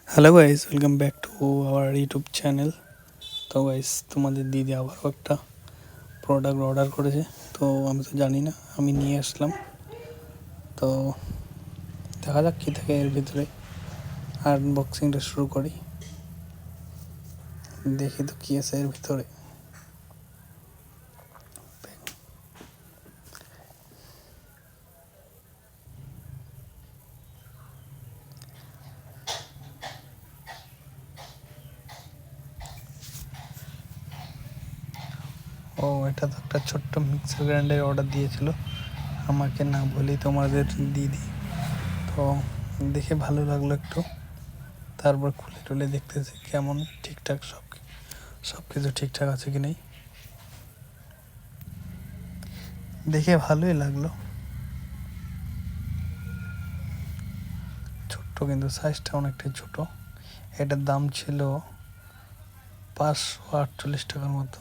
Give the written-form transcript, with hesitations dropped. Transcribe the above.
Hello guys, welcome back to our YouTube channel. তো guys, তোমাদের দিদি আবারও একটা প্রোডাক্ট অর্ডার করেছে। তো আমি তো জানি না, আমি নিয়ে আসলাম। তো দেখা যাক কী থাকে এর ভিতরে। আনবক্সিংটা শুরু করি, দেখি তো কী আছে এর ভিতরে। ও, এটা তো একটা ছোট্ট মিক্সার গ্রাইন্ডার অর্ডার দিয়েছিল আমাকে না বলেই তোমাদের দিদি। তো দেখে ভালো লাগলো একটু। তারপর খুলে টুলে দেখতেছি কেমন ঠিকঠাক সব কিছু ঠিকঠাক আছে কি নেই। দেখে ভালোই লাগলো, ছোট্ট কিন্তু সাইজটা অনেকটাই ছোট। এটার দাম ছিল 548 টাকার মতো।